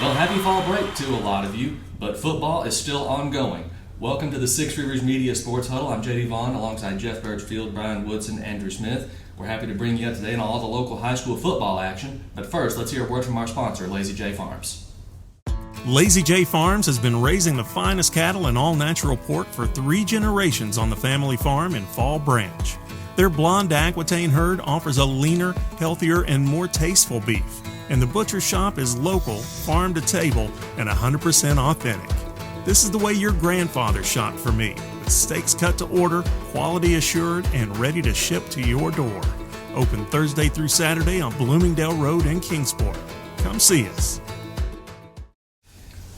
Well, happy fall break to a lot of you, but football is still ongoing. Welcome to the Six Rivers Media Sports Huddle. I'm JD Vaughn alongside Jeff Birchfield, Brian Woodson, Andrew Smith. We're happy to bring you up today on all the local high school football action. But first, let's hear a word from our sponsor, Lazy J Farms. Lazy J Farms has been raising the finest cattle and all-natural pork for 3 generations on the family farm in Fall Branch. Their blonde Aquitaine herd offers a leaner, healthier, and more tasteful beef. And the butcher shop is local, farm to table, and 100% authentic. This is the way your grandfather shot for me, with steaks cut to order, quality assured, and ready to ship to your door. Open Thursday through Saturday on Bloomingdale Road in Kingsport. Come see us.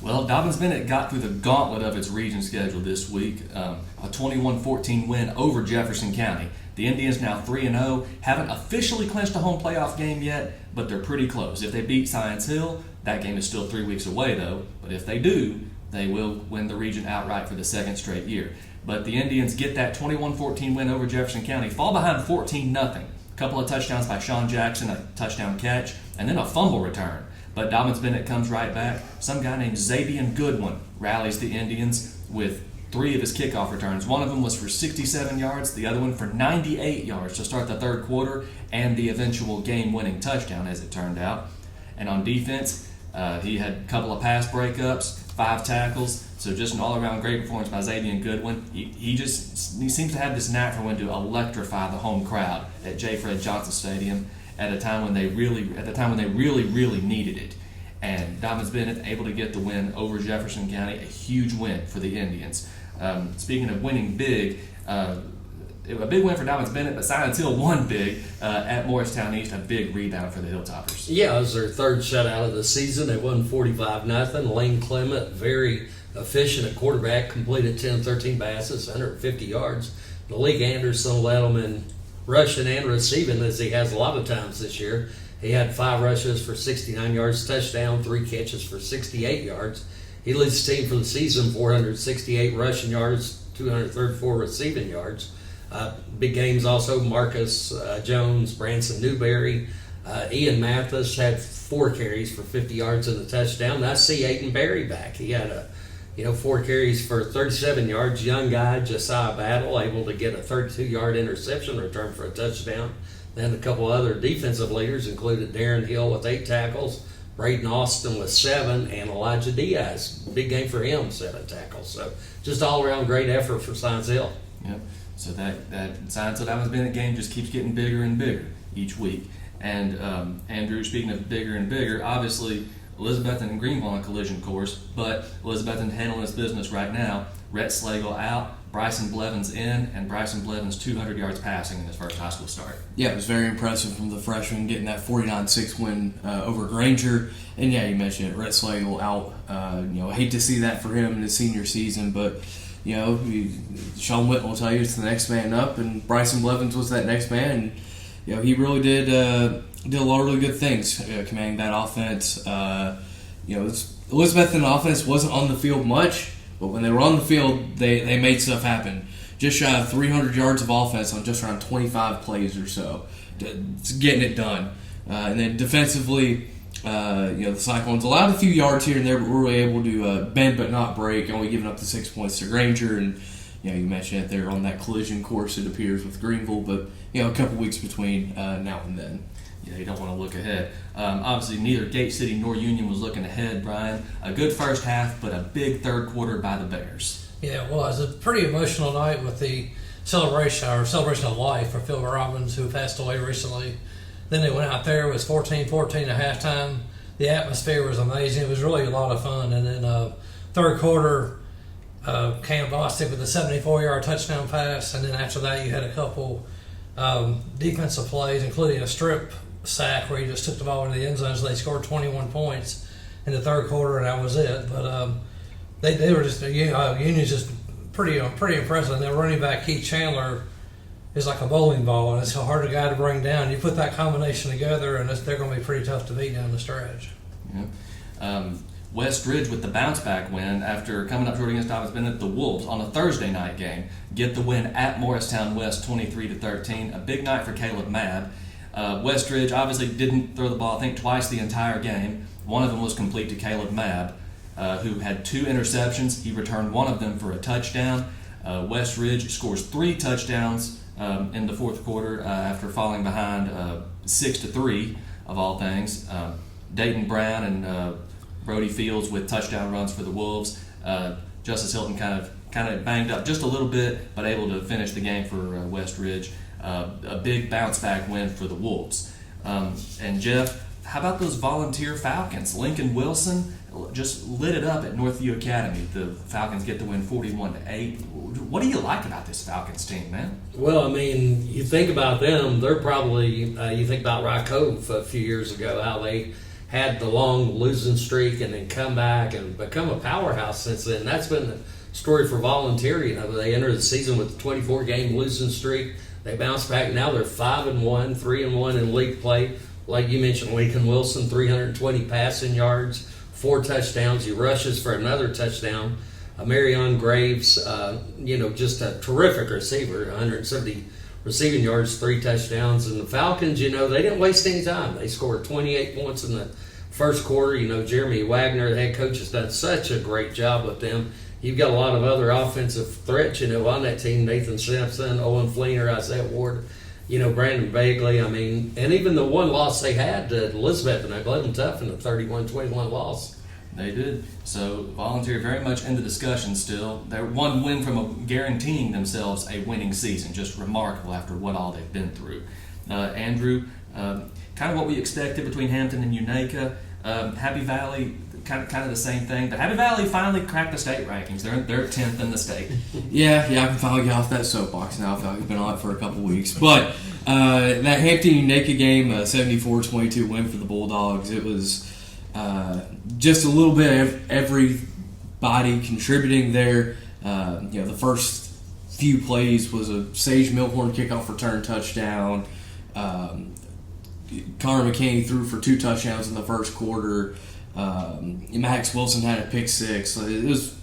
Well, Dobyns-Bennett got through the gauntlet of its region schedule this week. A 21-14 win over Jefferson County. The Indians now 3-0, haven't officially clinched a home playoff game yet, but they're pretty close. If they beat Science Hill, that game is still 3 weeks away though, but if they do, they will win the region outright for the second straight year. But the Indians get that 21-14 win over Jefferson County, fall behind 14-0. A couple of touchdowns by Sean Jackson, a touchdown catch, and then a fumble return. But Dobyns-Bennett comes right back. Some guy named Zabian Goodwin rallies the Indians with 3 of his kickoff returns. One of them was for 67 yards, the other one for 98 yards to start the third quarter, and the eventual game-winning touchdown, as it turned out. And on defense, he had a couple of pass breakups, 5 tackles, so just an all-around great performance by Zabian Goodwin. He seems to have this knack for when to electrify the home crowd at J. Fred Johnson Stadium at a time when they really needed it. And Dobyns-Bennett able to get the win over Jefferson County, a huge win for the Indians. Speaking of winning big, a big win for Dobyns-Bennett, but Science Hill won big at Morristown East, a big rebound for the Hilltoppers. Yeah, it was their third shutout of the season. They won 45-0. Lane Clement, very efficient at quarterback, completed 10-13 passes, 150 yards. Malik Anderson led them in rushing and receiving, as he has a lot of times this year. He had 5 rushes for 69 yards, touchdown, 3 catches for 68 yards. He leads the team for the season, 468 rushing yards, 234 receiving yards. Big games also, Marcus Jones, Branson Newberry, Ian Mathis had 4 carries for 50 yards and a touchdown. I see Aiden Berry back. He had 4 carries for 37 yards. Young guy, Josiah Battle, able to get a 32-yard interception return for a touchdown. Then a couple other defensive leaders included Darren Hill with 8 tackles, Braden Austin with 7, and Elijah Diaz. Big game for him, 7 tackles. So just all-around great effort for Science Hill. Yep. So that Science Hill Dobyns-Bennett game just keeps getting bigger and bigger each week. And Andrew, speaking of bigger and bigger, obviously Elizabethton and Greenville on a collision course, but Elizabethton handling its business right now. Rhett Slagle out, Bryson Blevins in, and Bryson Blevins 200 yards passing in his first high school start. Yeah, it was very impressive from the freshman getting that 49-6 win over Granger. And yeah, you mentioned it, Rhett Slagle out. I hate to see that for him in his senior season, but Sean Whitten will tell you it's the next man up, and Bryson Blevins was that next man. And, he really did a lot of really good things commanding that offense. Elizabethton offense wasn't on the field much, but when they were on the field, they made stuff happen. Just shy of 300 yards of offense on just around 25 plays or so. It's getting it done. And then defensively, the Cyclones allowed a few yards here and there, but were really able to bend but not break, only giving up the 6 points to Granger. And you mentioned it, they're on that collision course, it appears, with Greenville, but a couple weeks between now and then. Yeah, you don't want to look ahead. Obviously, neither Gate City nor Union was looking ahead, Brian. A good first half, but a big third quarter by the Bears. Yeah, it was a pretty emotional night with the celebration of life for Phil Robbins, who passed away recently. Then they went out there, it was 14-14 at halftime. The atmosphere was amazing. It was really a lot of fun. And then third quarter, Cam Bostic with a 74-yard touchdown pass. And then after that, you had a couple defensive plays, including a strip sack where he just took the ball into the end zone. So they scored 21 points in the third quarter, and that was it. But they were just, Union's just pretty impressive. And their running back, Keith Chandler, is like a bowling ball, and it's a hard guy to bring down. You put that combination together, and they're going to be pretty tough to beat down the stretch. Yeah. West Ridge with the bounce-back win after coming up short against Dobyns-Bennett. The Wolves on a Thursday night game get the win at Morristown West 23-13. A big night for Caleb Mabb. Westridge obviously didn't throw the ball, I think, twice the entire game. One of them was complete to Caleb Mabb, who had 2 interceptions. He returned one of them for a touchdown. Westridge scores 3 touchdowns in the fourth quarter after falling behind 6-3 of all things. Dayton Brown and Brody Fields with touchdown runs for the Wolves. Justice Hilton kind of banged up just a little bit, but able to finish the game for Westridge. A big bounce back win for the Wolves. And Jeff, how about those volunteer Falcons? Lincoln Wilson just lit it up at Northview Academy. The Falcons get the win 41-8. What do you like about this Falcons team, man? Well, I mean, you think about them, they're probably, you think about Rye Cove a few years ago, how they had the long losing streak and then come back and become a powerhouse since then. That's been the story for Volunteer. You know, they entered the season with a 24-game losing streak. They bounced back. Now they're 5-1, 3-1 in league play. Like you mentioned, Lincoln Wilson, 320 passing yards, 4 touchdowns. He rushes for another touchdown. Marion Graves, just a terrific receiver, 170 receiving yards, 3 touchdowns. And the Falcons, they didn't waste any time. They scored 28 points in the first quarter. Jeremy Wagner, the head coach, has done such a great job with them. You've got a lot of other offensive threats, on that team. Nathan Simpson, Owen Fleener, Isaiah Ward, Brandon Bagley. I mean, and even the one loss they had to Elizabethton, they played them tough in the 31-21 loss. They did. So Volunteer very much in the discussion still. They're one win from guaranteeing themselves a winning season. Just remarkable after what all they've been through. Andrew, kind of what we expected between Hampton and Unaka. Happy Valley, kind of the same thing. But Happy Valley finally cracked the state rankings. They're 10th in the state. Yeah, I can finally get off that soapbox now. I feel like I've been on it for a couple weeks. But that Hampton-Unaka game, 74-22 win for the Bulldogs, it was just a little bit of everybody contributing there. The first few plays was a Sage Milhorn kickoff return touchdown. Connor McKinney threw for 2 touchdowns in the first quarter. Max Wilson had a pick 6. It was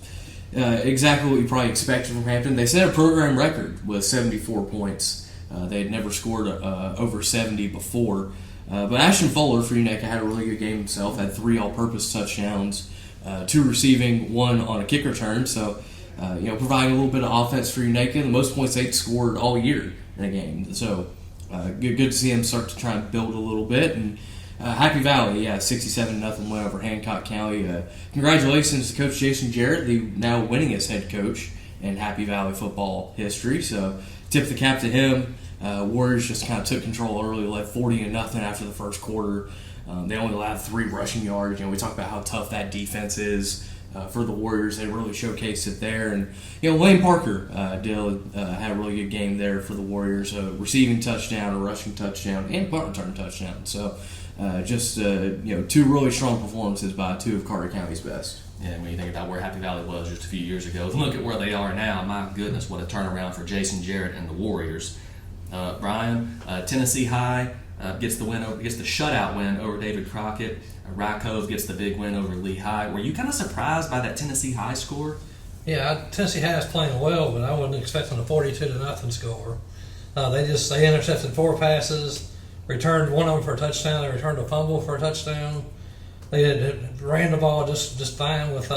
exactly what you probably expected from Hampton. They set a program record with 74 points. They had never scored over 70 before. But Ashton Fuller for Unaka had a really good game himself. Had 3 all-purpose touchdowns, 2 receiving, 1 on a kick return. So, providing a little bit of offense for Unaka. The most points they'd scored all year in a game. So, good to see them start to try and build a little bit. And Happy Valley, 67-0 win over Hancock County. Congratulations to Coach Jason Jarrett, the now winningest head coach in Happy Valley football history. So, tip the cap to him. Warriors just kind of took control early, led 40-0 after the first quarter. They only allowed 3 rushing yards. We talk about how tough that defense is for the Warriors. They really showcased it there. And, Lane Parker had a really good game there for the Warriors. A receiving touchdown, a rushing touchdown, and a punt return touchdown. So, 2 really strong performances by 2 of Carter County's best. Yeah, when you think about where Happy Valley was just a few years ago, look at where they are now. My goodness, what a turnaround for Jason Jarrett and the Warriors. Brian, Tennessee High gets the shutout win over David Crockett. Rye Cove gets the big win over Lee High. Were you kind of surprised by that Tennessee High score? Yeah, Tennessee High is playing well, but I wasn't expecting a 42-0 score. They intercepted 4 passes, returned one of them for a touchdown. They returned a fumble for a touchdown. They ran the ball just fine with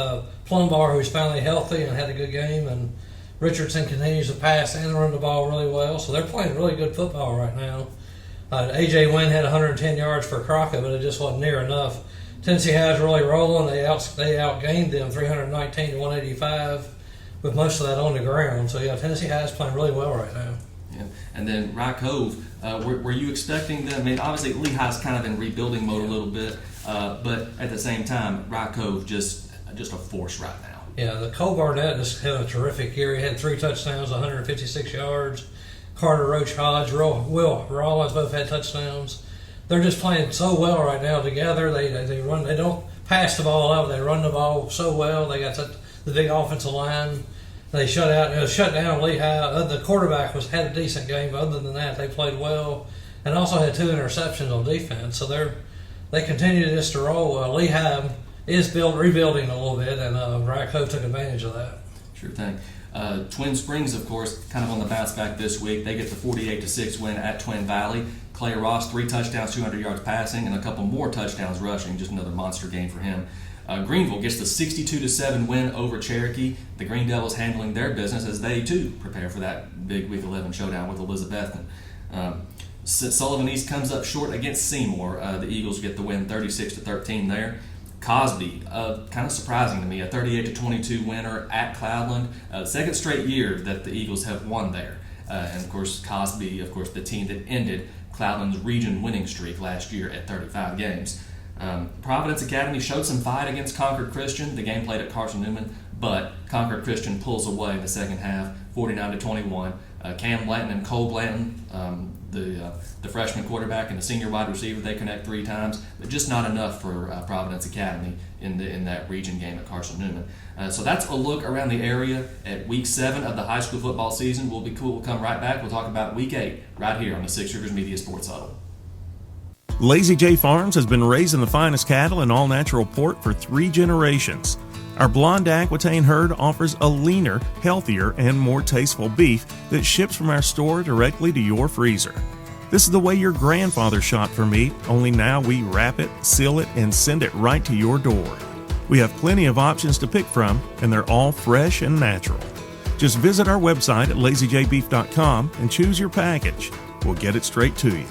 Plumbar, who's finally healthy and had a good game, and Richardson continues to pass and run the ball really well, so they're playing really good football right now. A.J. Wynn had 110 yards for Crockett, but it just wasn't near enough. Tennessee High's really rolling. They outgained them 319-185 with most of that on the ground. So, Tennessee High's playing really well right now. Yeah. And then Rye Cove, were you expecting them? I mean, obviously Lee High's kind of in rebuilding mode a little bit, but at the same time, Rye Cove just a force right now. Yeah, the Cole Barnett just had a terrific year. He had 3 touchdowns, 156 yards. Carter Roach Hodge, Will Rollins both had touchdowns. They're just playing so well right now together. They run. They don't pass the ball out. They run the ball so well. They got the big offensive line. They shut down Lehigh. The quarterback had a decent game, but other than that, they played well and also had 2 interceptions on defense. So they continue just to roll. Lehigh is rebuilding a little bit, and Rye Cove took advantage of that. Sure thing. Twin Springs, of course, kind of on the bounce back this week. They get the 48-6 win at Twin Valley. Clay Ross, 3 touchdowns, 200 yards passing, and a couple more touchdowns rushing. Just another monster game for him. Greenville gets the 62-7 win over Cherokee. The Green Devils handling their business as they, too, prepare for that big Week 11 showdown with Elizabethton. Sullivan East comes up short against Seymour. The Eagles get the win 36-13 there. Cosby, kind of surprising to me, a 38-22 winner at Cloudland. Second straight year that the Eagles have won there. And, of course, Cosby, the team that ended Cloudland's region winning streak last year at 35 games. Providence Academy showed some fight against Concord Christian. The game played at Carson Newman, but Concord Christian pulls away in the second half, 49-21. Cam Blanton and Cole Blanton, the freshman quarterback and the senior wide receiver, they connect 3 times, but just not enough for Providence Academy in that region game at Carson Newman. So that's a look around the area at Week 7 of the high school football season. We'll be cool. We'll come right back. We'll talk about Week 8 right here on the Six Rivers Media Sports Huddle. Lazy J Farms has been raising the finest cattle and all-natural pork for 3 generations. Our blonde Aquitaine herd offers a leaner, healthier, and more tasteful beef that ships from our store directly to your freezer. This is the way your grandfather shot for meat, only now we wrap it, seal it, and send it right to your door. We have plenty of options to pick from, and they're all fresh and natural. Just visit our website at lazyjbeef.com and choose your package. We'll get it straight to you.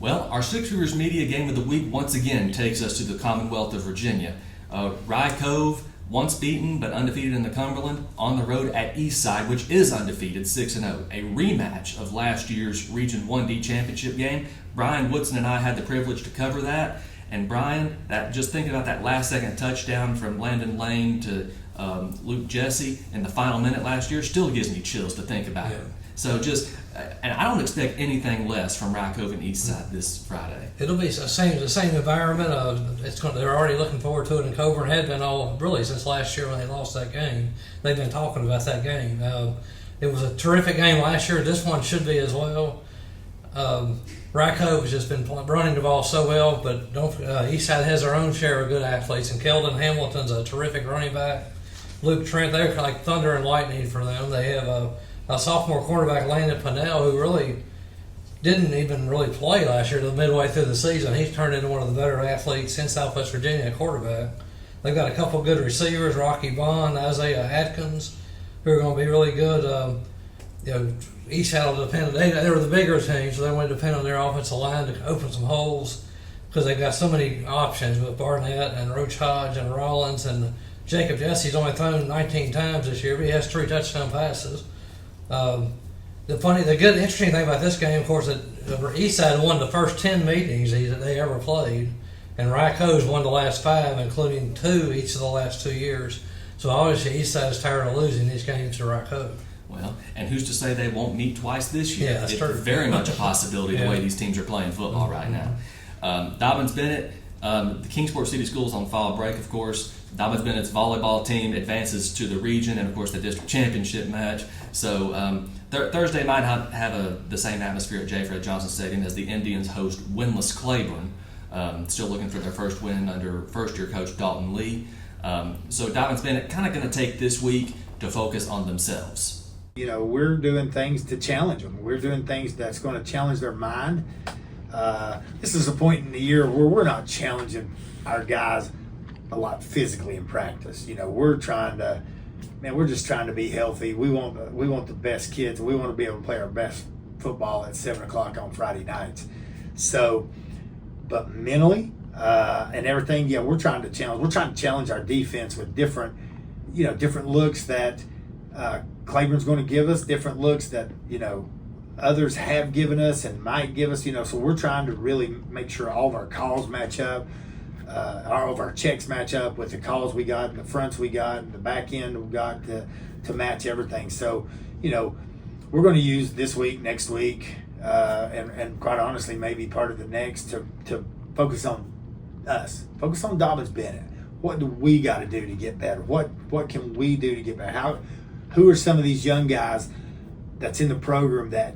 Well, our Six Rivers Media Game of the Week once again takes us to the Commonwealth of Virginia. Rye Cove, once beaten but undefeated in the Cumberland, on the road at Eastside, which is undefeated, 6-0. A rematch of last year's Region 1D championship game. Brian Woodson and I had the privilege to cover that. And Brian, just thinking about that last-second touchdown from Landon Lane to Luke Jesse in the final minute last year still gives me chills to think about it. So and I don't expect anything less from Rye Cove and Eastside this Friday. It'll be the same environment. They're already looking forward to it in Coburn. Had been all really since last year when they lost that game. They've been talking about that game. It was a terrific game last year. This one should be as well. Rye Cove has just been running the ball so well, but Eastside has their own share of good athletes. And Keldon Hamilton's a terrific running back. Luke Trent, they're like thunder and lightning for them. They have a sophomore quarterback, Landon Pinnell, who really didn't even really play last year. Midway through the season, he's turned into one of the better athletes in Southwest Virginia at quarterback. They've got a couple of good receivers, Rocky Vaughn, Isaiah Atkins, who are going to be really good. Eastside will depend. They were the bigger team, so they want to depend on their offensive line to open some holes because they've got so many options with Barnett and Roach Hodge and Rollins, and Jacob Jesse's only thrown 19 times this year, but he has 3 touchdown passes. Interesting thing about this game, of course, that Eastside won the first 10 meetings that they ever played, and Rye Cove's won the last 5, including 2 each of the last 2 years. So obviously Eastside is tired of losing these games to Rye Cove. Well, and who's to say they won't meet twice this year? Yeah, that's it's true. Very much a possibility the way these teams are playing football right now. Dobyns-Bennett, the Kingsport City Schools on fall break, of course. Dobyns-Bennett's volleyball team advances to the region and, of course, the district championship match. So Thursday might have the same atmosphere at J. Fred Johnson Stadium as the Indians host winless Claiborne. Still looking for their first win under first-year coach Dalton Lee. So Dobyns-Bennett kind of going to take this week to focus on themselves. We're doing things to challenge them. We're doing things that's going to challenge their mind. This is a point in the year where we're not challenging our guys a lot physically in practice. We're just trying to be healthy. We want the best kids. We want to be able to play our best football at 7:00 on Friday nights. So, but mentally and everything, we're trying to challenge. We're trying to challenge our defense with different looks that Claiborne's going to give us, different looks that others have given us and might give us. So we're trying to really make sure all of our calls match up. All of our checks match up with the calls we got and the fronts we got and the back end we got to match everything. So, we're going to use this week, next week, and quite honestly, maybe part of the next to focus on us. Focus on Dobyns-Bennett. What do we got to do to get better? What can we do to get better? Who are some of these young guys that's in the program that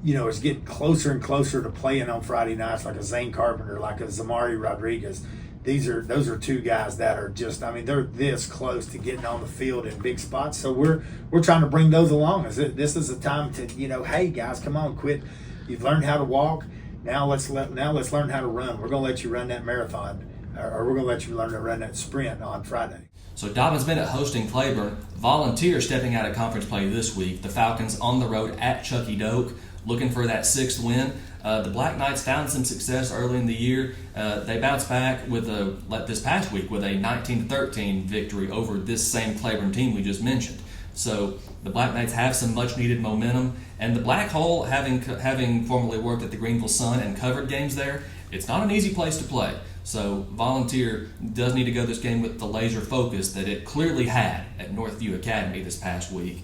is getting closer and closer to playing on Friday nights, like a Zane Carpenter, like a Zamari Rodriguez, those are two guys that are just, I mean, they're this close to getting on the field in big spots. So we're trying to bring those along. This is a time to, hey guys, come on, quit. You've learned how to walk. Now let's learn how to run. We're going to let you run that marathon, or we're going to let you learn to run that sprint on Friday. So Dobyns-Bennett hosting Claiborne. Volunteers stepping out of conference play this week. The Falcons on the road at Chucky Doak, looking for that 6th win. The Black Knights found some success early in the year. They bounced back with this past week with a 19-13 victory over this same Claiborne team we just mentioned. So the Black Knights have some much-needed momentum. And the Black Hole, having formerly worked at the Greenville Sun and covered games there, it's not an easy place to play. So Volunteer does need to go this game with the laser focus that it clearly had at Northview Academy this past week.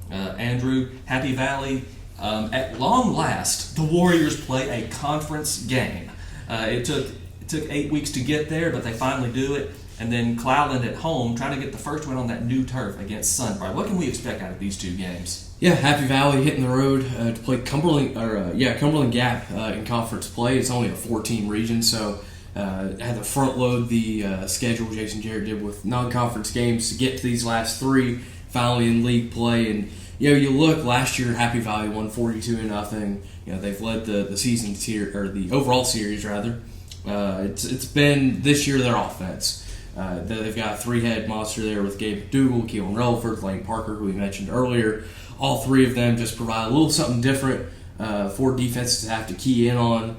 Andrew, Happy Valley, at long last, the Warriors play a conference game. It took 8 weeks to get there, but they finally do it. And then Cloudland at home, trying to get the first win on that new turf against Sunbright. What can we expect out of these two games? Yeah, Happy Valley hitting the road to play Cumberland Gap in conference play. It's only a 4-team region, so had to front load the schedule Jason Jarrett did with non-conference games to get to these last 3 finally in league play. And you look last year, Happy Valley won 42-0. They've led the season or the overall series rather. It's been this year their offense. They've got a 3-head monster there with Gabe McDougal, Keelan Relaford, Lane Parker, who we mentioned earlier. All 3 of them just provide a little something different for defenses to have to key in on.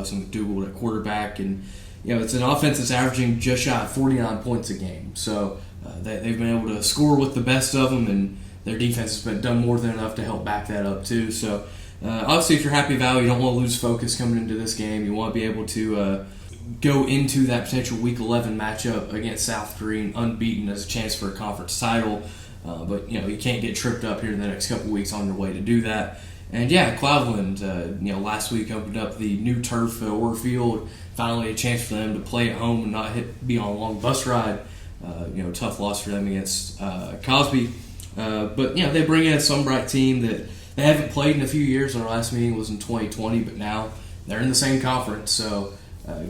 Some McDougal at quarterback, and it's an offense that's averaging just shy of 49 points a game. So they've been able to score with the best of them, and their defense has done more than enough to help back that up too. So obviously, if you're Happy Valley, you don't want to lose focus coming into this game. You want to be able to go into that potential Week 11 matchup against South Green unbeaten as a chance for a conference title. But you can't get tripped up here in the next couple weeks on your way to do that. And Cloudland, last week opened up the new turf at Orfield. Finally, a chance for them to play at home and not be on a long bus ride. Tough loss for them against Cosby. But they bring in a Sunbright team that they haven't played in a few years. Our last meeting was in 2020, but now they're in the same conference, so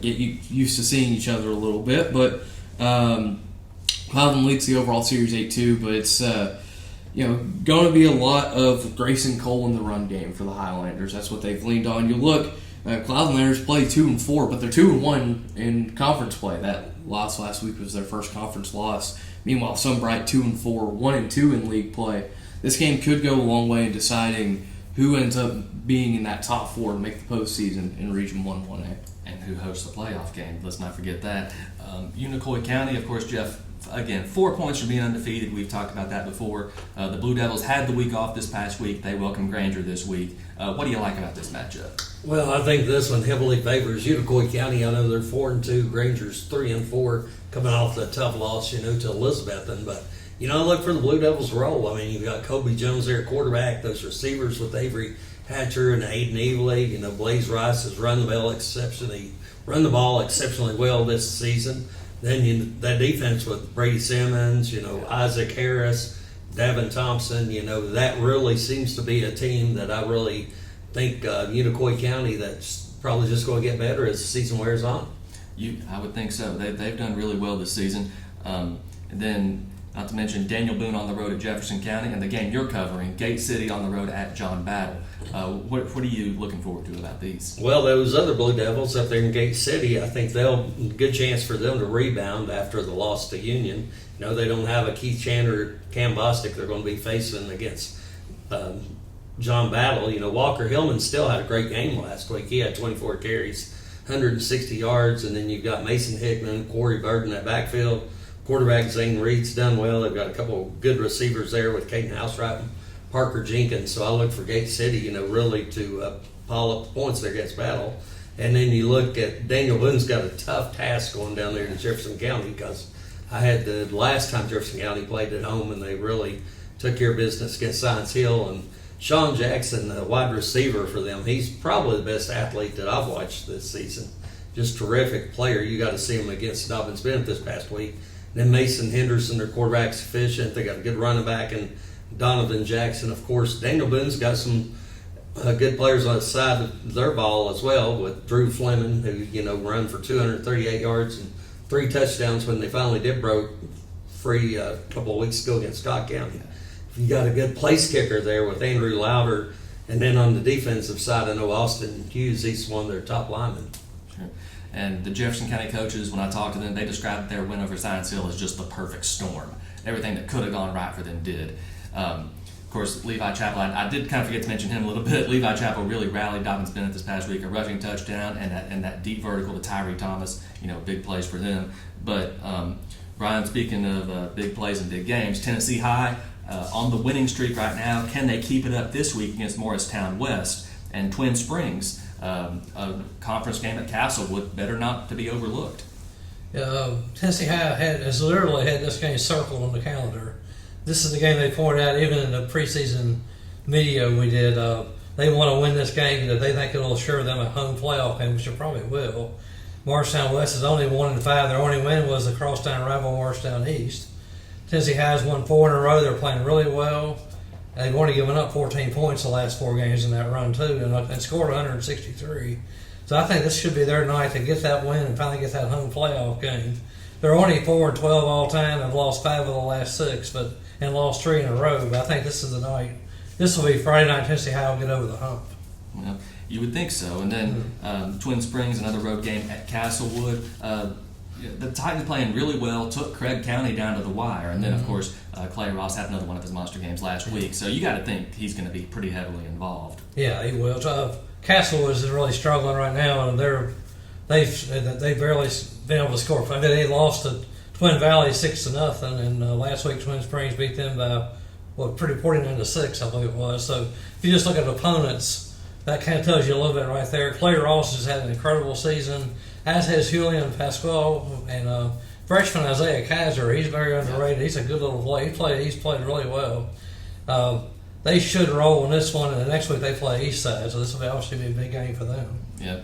get used to seeing each other a little bit. But Cloudland leads the overall series 8-2, but it's going to be a lot of Grayson Cole in the run game for the Highlanders. That's what they've leaned on. You look, Cloudlanders play 2-4, but they're 2-1 in conference play. That loss last week was their first conference loss. Meanwhile, Sunbright 2-4, 1-2 in league play. This game could go a long way in deciding who ends up being in that top 4 to make the postseason in Region 1-1A. And who hosts the playoff game. Let's not forget that. Unicoi County, of course, Jeff, again, 4 points from being undefeated. We've talked about that before. The Blue Devils had the week off this past week. They welcome Granger this week. What do you like about this matchup? Well, I think this one heavily favors Unicoi County. I know they're 4-2. Granger's 3-4, coming off the tough loss, to Elizabethton. But look for the Blue Devils' role. I mean, you've got Kobe Jones there at quarterback. Those receivers with Avery Hatcher and Aiden Evely. Blaze Rice has run the ball exceptionally well this season. Then that defense with Brady Simmons, Isaac Harris, Davin Thompson, that really seems to be a team that I really think Unicoi County that's probably just going to get better as the season wears on. I would think so. They've done really well this season. And then, not to mention Daniel Boone on the road at Jefferson County, and the game you're covering, Gate City on the road at John Battle. What are you looking forward to about these? Well, those other Blue Devils up there in Gate City, I think good chance for them to rebound after the loss to Union. They don't have a Keith Chandler, Cam Bostic they're going to be facing against John Battle. Walker Hillman still had a great game last week. He had 24 carries, 160 yards, and then you've got Mason Hickman, Corey Bird in that backfield. Quarterback Zane Reed's done well. They've got a couple of good receivers there with Caden Housewright and Parker Jenkins. So I look for Gate City, really to pile up the points there against Battle. And then you look at Daniel Boone's got a tough task going down there to Jefferson County, because I had the last time Jefferson County played at home and they really took care of business against Science Hill. And Sean Jackson, the wide receiver for them, he's probably the best athlete that I've watched this season. Just terrific player. You got to see him against Dobyns-Bennett this past week. Then Mason Henderson, their quarterback's efficient. They got a good running back, and Donovan Jackson, of course. Daniel Boone's got some good players on the side of their ball as well, with Drew Fleming, who run for 238 yards and 3 touchdowns when they finally did broke free a couple of weeks ago against Scott County. You got a good place kicker there with Andrew Louder, and then on the defensive side, I know Austin Hughes, he's one of their top linemen. Sure. And the Jefferson County coaches, when I talked to them, they described their win over Science Hill as just the perfect storm. Everything that could have gone right for them did. Of course, Levi Chappell, I did kind of forget to mention him a little bit. Levi Chappell really rallied Dobyns-Bennett this past week, a rushing touchdown and that deep vertical to Tyree Thomas, big plays for them. But Brian, speaking of big plays and big games, Tennessee High on the winning streak right now. Can they keep it up this week against Morristown West and Twin Springs? A conference game at Castlewood, better not to be overlooked. Tennessee High has literally had this game circled on the calendar. This is the game they pointed out even in the preseason video we did. They want to win this game that they think it'll assure them a home playoff game, which it probably will. Morristown West is only 1-5. Their only win was the crosstown rival Morristown East. Tennessee High's won 4 in a row. They're playing really well. They've only given up 14 points the last 4 games in that run, too, and scored 163. So I think this should be their night to get that win and finally get that home playoff game. They're only 4-12 all time and lost 5 of the last 6, and lost 3 in a row. But I think this is the night. This will be Friday night. Tennessee High will get over the hump. Well, you would think so. And then Twin Springs, another road game at Castlewood. The Titans playing really well, took Craig County down to the wire. And then, of course, Clay Ross had another one of his monster games last week. So you got to think he's going to be pretty heavily involved. Yeah, he will. Castlewood is really struggling right now, and they've barely been able to score. I mean, they lost to Twin Valley 6-0, and last week Twin Springs beat them by 49-6, I believe it was. So if you just look at opponents, that kind of tells you a little bit right there. Clay Ross has had an incredible season, as has Julian Pasquale, and freshman Isaiah Kaiser. He's very underrated. He's a good little player. He's played really well. They should roll in this one, and the next week they play Eastside, so this will obviously be a big game for them. Yeah.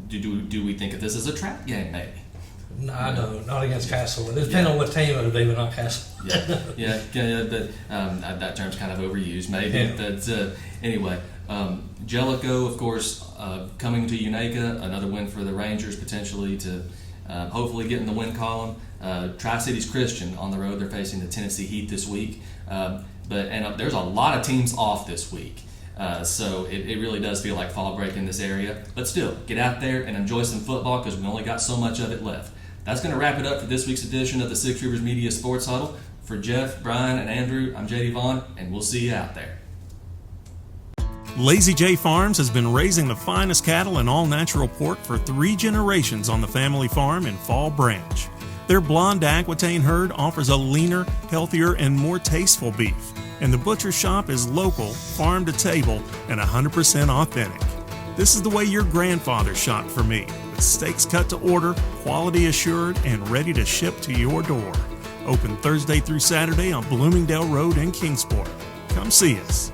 Do we think of this as a trap game, maybe? No, I don't. Not against Castlewood. It depends on what team it would be, but not Castlewood. That term's kind of overused, maybe. Yeah. Anyway, Jellicoe, of course, coming to Unaka, another win for the Rangers, potentially to hopefully get in the win column. Tri-Cities Christian on the road, they're facing the Tennessee Heat this week. There's a lot of teams off this week. So it really does feel like fall break in this area. But still, get out there and enjoy some football because we only got so much of it left. That's going to wrap it up for this week's edition of the Six Rivers Media Sports Huddle. For Jeff, Brian, and Andrew, I'm JD Vaughn, and we'll see you out there. Lazy J Farms has been raising the finest cattle and all-natural pork for 3 generations on the family farm in Fall Branch. Their blonde Aquitaine herd offers a leaner, healthier, and more tasteful beef. And the butcher shop is local, farm to table, and 100% authentic. This is the way your grandfather shopped for me, with steaks cut to order, quality assured, and ready to ship to your door. Open Thursday through Saturday on Bloomingdale Road in Kingsport. Come see us.